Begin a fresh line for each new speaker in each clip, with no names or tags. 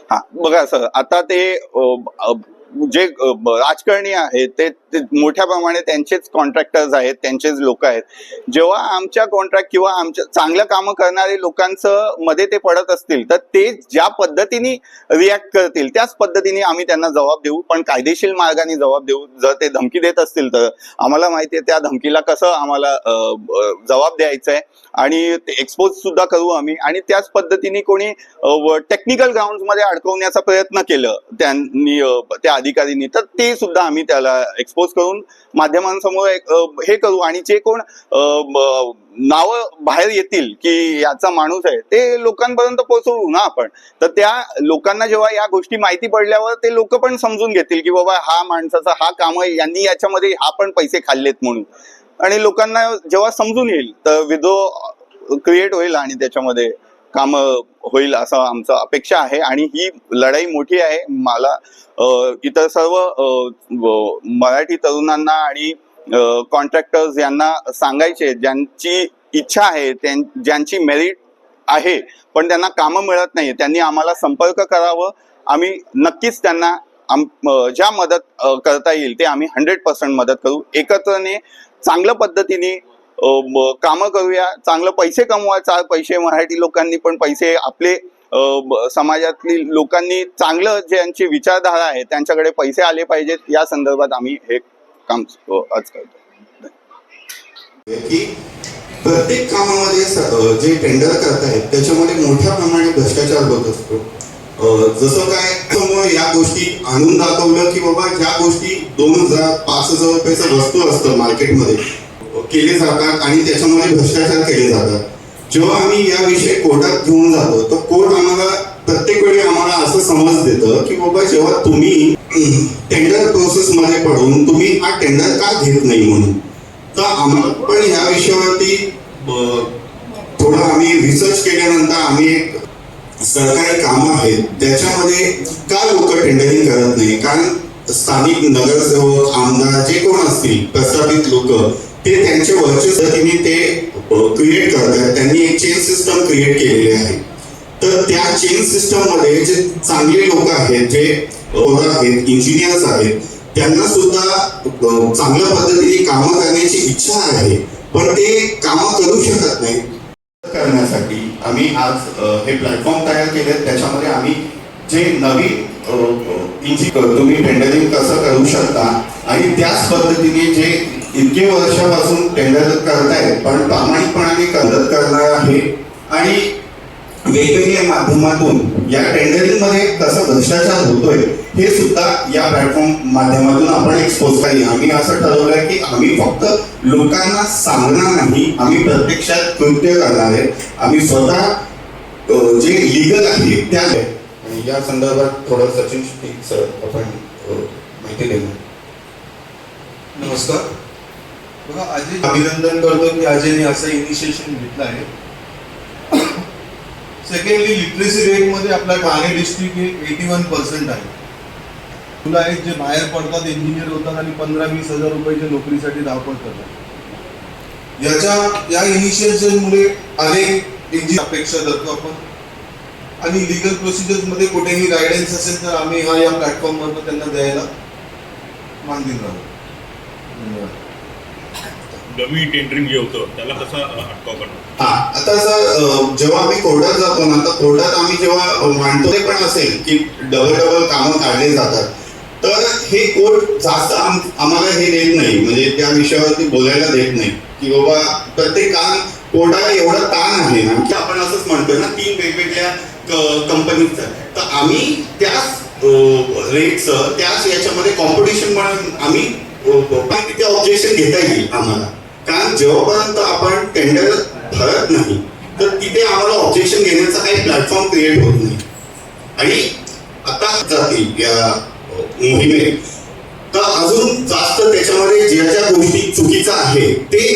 हा बघा सर, आता ते जे राजकारणी आहेत ते मोठ्या प्रमाणे त्यांचेच कॉन्ट्रॅक्टर्स आहेत, त्यांचेच लोक आहेत. जेव्हा आमच्या कॉन्ट्रॅक्ट किंवा आमच्या चांगलं कामं करणारे लोकांचं मध्ये ते पडत असतील तर ते ज्या पद्धतीने रिॲक्ट करतील त्याच पद्धतीने आम्ही त्यांना जबाब देऊ, पण कायदेशीर मार्गाने जबाब देऊ. जर ते धमकी देत असतील तर आम्हाला माहिती आहे त्या धमकीला कसं आम्हाला जबाब द्यायचा आहे आणि ते एक्सपोज सुद्धा करू आम्ही. आणि त्याच पद्धतीने कोणी टेक्निकल ग्राउंड मध्ये अडकवण्याचा प्रयत्न केलं त्यांनी त्या अधिकाऱ्यांनी तर ते सुद्धा आम्ही त्याला एक्सपोज करून माध्यमांसमोर हे करू. आणि जे कोण नाव बाहेर येतील की याचा माणूस आहे ते लोकांपर्यंत पोहोचवू ना आपण. तर त्या लोकांना जेव्हा या गोष्टी माहिती पडल्यावर ते लोक पण समजून घेतील की बाबा हा माणसाचा हा काम आहे, यांनी याच्यामध्ये हा पण पैसे खाल्लेत म्हणून. आणि लोकांना जेव्हा समजून येईल तर विद्रोह क्रिएट होईल आणि त्याच्यामध्ये काम होईल असं आमचं अपेक्षा आहे. आणि ही लढाई मोठी आहे. मला इतर सर्व मराठी तरुणांना आणि कॉन्ट्रॅक्टर्स यांना सांगायचे, ज्यांची इच्छा आहे, ज्यांची मेरिट आहे पण त्यांना कामं मिळत नाही, त्यांनी आम्हाला संपर्क करावं. आम्ही नक्कीच त्यांना ज्या मदत करता येईल ते आम्ही 100% मदत करू. एकत्रने चांगल्या पद्धतीने कामं करूया, चांगलं पैसे कमवा. 4 पैसे मराठी लोकांनी पण पैसे आपले समाजातील लोकांनी चांगलं ज्यांची विचारधारा आहे त्यांच्याकडे पैसे आले पाहिजेत. या संदर्भात आम्ही हे काम आज करतो.
की प्रत्येक कामामध्ये जे टेंडर करतायत त्याच्यामध्ये मोठ्या प्रमाणात भ्रष्टाचार होत असतो. जसं काय या गोष्टी आणून दाखवलं की बाबा ह्या गोष्टी 2,000-5,000 रुपयाचं वस्तू असतं मार्केटमध्ये केले जातात आणि त्याच्यामध्ये भ्रष्टाचार केले जातात. जेव्हा आम्ही याविषयी कोर्टात घेऊन जातो तर कोर्ट आम्हाला प्रत्येक वेळी आम्हाला असं समज देतं की बाबा जेव्हा तुम्ही टेंडर प्रोसेस मध्ये पडून तुम्ही हा टेंडर का घेत नाही म्हणून. तर आम्हाला पण या विषयावरती थोडं आम्ही रिसर्च केल्यानंतर आम्ही एक सरकारी कामं आहेत त्याच्यामध्ये का लोक टेंडरिंग करत नाही. कारण स्थानिक नगरसेवक आमदार जे कोण असतील प्रस्थापित लोक ते त्यांच्या वर्चस्वतीने ते क्रिएट करतात. त्यांनी एक चेन सिस्टम क्रिएट केलेली आहे. तर त्या चेन सिस्टम मध्ये जे चांगले लोक आहेत, जे आहेत, इंजिनियर्स आहेत, त्यांना सुद्धा चांगल्या पद्धतीने कामं करण्याची इच्छा आहे पण ते कामं करू शकत नाही. करण्यासाठी आम्ही आज हे प्लॅटफॉर्म तयार केले. त्याच्यामध्ये आम्ही जे नवीन तुम्ही टेंडरिंग कसं करू शकता आणि त्याच पद्धतीने जे इतके वर्षापासून टेंडर करतायत पण प्रामाणिकपणाने मदत करणार आहे आणि वेगवेगळ्या माध्यमातून या टेंडरिंग मध्ये कसं भ्रष्टाचार होतोय हे सुद्धा या प्लॅटफॉर्म माध्यमातून आपण एक्सपोज करूया. आम्ही असं ठरवलंय की आम्ही फक्त लोकांना सांगणार नाही, आम्ही प्रत्यक्षात कृत्य करणार आहे. आम्ही स्वतः जे लीगल आहे त्या या संदर्भात थोडं सचिन सर आपण माहिती देणार.
नमस्कार. बघा, अजय अभिनंदन करतो की अजयने असं इनिशिएशन घेतलं आहे. सेकंडली लिटरेसी रेट मध्ये आपला ठाणे डिस्ट्रिक्ट हे 81% आहे. मुलं आहेत जे बाहेर पडतात, इंजिनियर होतात आणि 15-20 हजार रुपयाच्या नोकरीसाठी धावपळ करतात. या इनिशिएशनमुळे अनेक इंजिनियर अपेक्षा धरतो आपण. आणि लिगल प्रोसिजर्स मध्ये कुठेही गायडन्स असेल तर आम्ही या प्लॅटफॉर्मवर त्यांना द्यायला मानदिल राहू. धन्यवाद.
नवी टेंडरिंग जे होतं त्याला कसं अटकाव करणार?
आता सर जेव्हा आम्ही कोर्टात जातो ना तर कोर्टात आम्ही जेव्हा मांडतो ते पण असेल की डबल कामं काढले जातात तर हे कोर्ट जास्त आम्हाला हे देत नाही, म्हणजे त्या विषयावरती बोलायला देत नाही की बाबा प्रत्येक काम कोर्टाला एवढा ताण आहे ना की आपण असंच म्हणतोय ना 3 वेगवेगळ्या कंपनीचं. तर आम्ही त्याच रेटचं त्याच याच्यामध्ये कॉम्पिटिशन म्हणून आम्ही तिथे ऑब्जेक्शन घेता येईल आम्हाला. कारण जेव्हापर्यंत आपण टेंडर भरत नाही तर तिथे आम्हाला ऑब्जेक्शन घेण्याचा काही प्लॅटफॉर्म क्रिएट होत नाही. आणि आता जातील या मोहिमेत तर अजून जास्त त्याच्यामध्ये ज्या ज्या गोष्टी चुकीच्या आहे ते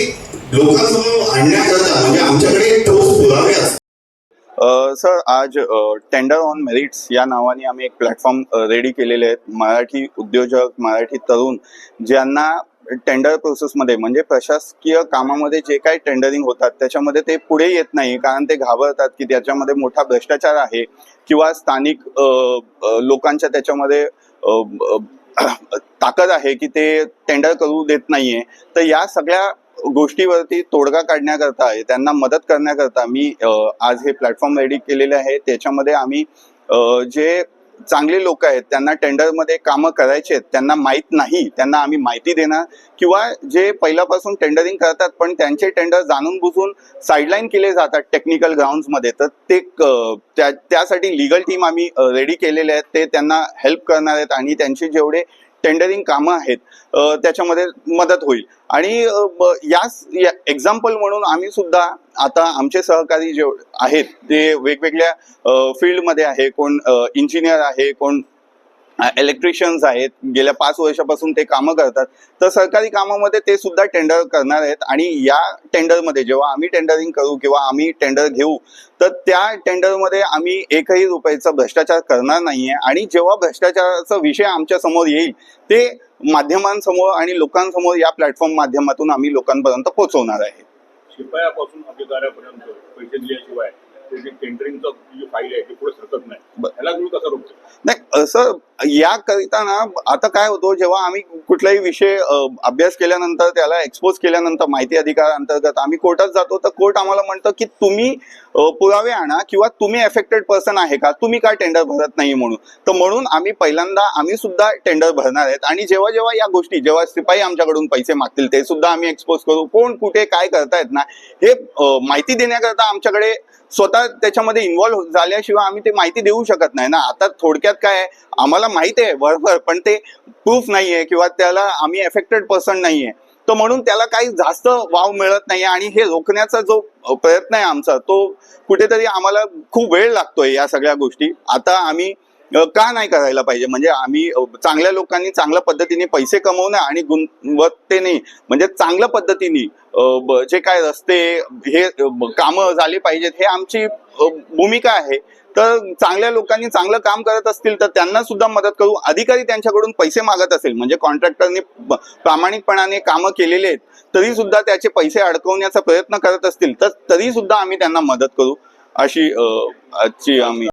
लोकांसमोर आणण्याकरता म्हणजे आमच्याकडे ठोस पुरावे असतात.
सर, आज टेंडर ऑन मेरिट्स या नावाने आम्ही एक प्लॅटफॉर्म रेडी केलेले आहेत. मराठी उद्योजक, मराठी तरुण ज्यांना टेंडर प्रोसेसमध्ये म्हणजे प्रशासकीय कामामध्ये जे काही टेंडरिंग होतात त्याच्यामध्ये ते पुढे येत नाही, कारण ते घाबरतात की त्याच्यामध्ये मोठा भ्रष्टाचार आहे किंवा स्थानिक लोकांच्या त्याच्यामध्ये ताकद आहे की ते टेंडर करू देत नाहीये. तर या सगळ्या गोष्टीवरती तोडगा काढण्याकरता, त्यांना मदत करण्याकरता मी आज हे प्लॅटफॉर्म रेडी केलेले आहे. त्याच्यामध्ये आम्ही जे चांगले लोक आहेत त्यांना टेंडरमध्ये कामं करायचे आहेत, त्यांना माहीत नाही त्यांना आम्ही माहिती देणार, किंवा जे पहिल्यापासून टेंडरिंग करतात पण त्यांचे टेंडर जाणून बुजून साईडलाईन केले जातात टेक्निकल ग्राउंड्समध्ये, तर ते त्यासाठी लीगल टीम आम्ही रेडी केलेले आहेत. ते त्यांना हेल्प करणार आहेत आणि त्यांचे जेवढे टेंडरिंग कामं आहेत त्याच्यामध्ये मदत होईल. आणि या एक्झाम्पल म्हणून आम्ही सुद्धा आता आमचे सहकारी जे आहेत ते वेगवेगळ्या फील्डमध्ये आहे. कोण इंजिनियर आहे, कोण इलेक्ट्रिशियन्स आहेत, गेल्या 5 वर्षापासून ते कामं करतात. तर सरकारी कामामध्ये ते सुद्धा टेंडर करणार आहेत. आणि या टेंडरमध्ये जेव्हा आम्ही टेंडरिंग करू किंवा आम्ही टेंडर घेऊ तर त्या टेंडरमध्ये आम्ही एकही रुपयाचा भ्रष्टाचार करणार नाहीये. आणि जेव्हा भ्रष्टाचाराचा विषय आमच्या समोर येईल ते माध्यमांसमोर आणि लोकांसमोर या प्लॅटफॉर्म माध्यमातून आम्ही लोकांपर्यंत पोहोचवणार आहे.
शिपायापासून अधिकाऱ्यापर्यंत पैसे दिल्याशिवाय ते जे टेंडरिंगचं जी फाईल आहे ती पुढे सरकत नाही, त्याला तुम्ही कसं रोखतो?
नाही सर, याकरिता ना आता काय होतं, जेव्हा आम्ही कुठलाही विषय अभ्यास केल्यानंतर त्याला एक्सपोज केल्यानंतर माहिती अधिकार अंतर्गत आम्ही कोर्टात जातो, तर कोर्ट आम्हाला म्हणतं की तुम्ही पुरावे आणा किंवा तुम्ही अफेक्टेड पर्सन आहे का, तुम्ही का टेंडर भरत नाही म्हणून. तर म्हणून आम्ही पहिल्यांदा आम्ही सुद्धा टेंडर भरणार आहेत. आणि जेव्हा जेव्हा या गोष्टी, जेव्हा शिपाई आमच्याकडून पैसे मागतील ते सुद्धा आम्ही एक्सपोज करू, कोण कुठे काय करतायत ना हे माहिती देण्याकरता आमच्याकडे स्वतः त्याच्यामध्ये इन्व्हॉल्व्ह झाल्याशिवाय आम्ही ते माहिती देऊ शकत नाही ना. आता थोडक्यात काय आहे, आम्हाला माहिती आहे बरोबर, पण ते प्रूफ नाहीये किंवा त्याला आम्ही अफेक्टेड पर्सन नाहीये, तर म्हणून त्याला काही जास्त वाव मिळत नाही. आणि हे रोखण्याचा जो प्रयत्न आहे आमचा, तो कुठेतरी आम्हाला खूप वेळ लागतोय या सगळ्या गोष्टी. आता आम्ही का नाही करायला पाहिजे, म्हणजे आम्ही चांगल्या लोकांनी चांगल्या पद्धतीने पैसे कमवणं आणि गुणवत्तेने म्हणजे चांगल्या पद्धतीने जे काय रस्ते हे कामं झाली पाहिजेत, हे आमची भूमिका आहे. तर चांगल्या लोकांनी चांगलं काम करत असतील तर त्यांना सुद्धा मदत करू. अधिकारी त्यांच्याकडून पैसे मागत असेल, म्हणजे कॉन्ट्रॅक्टरने प्रामाणिकपणाने कामं केलेले आहेत तरी सुद्धा त्याचे पैसे अडकवण्याचा प्रयत्न करत असतील तर तरी सुद्धा आम्ही त्यांना मदत करू, अशी आजची आम्ही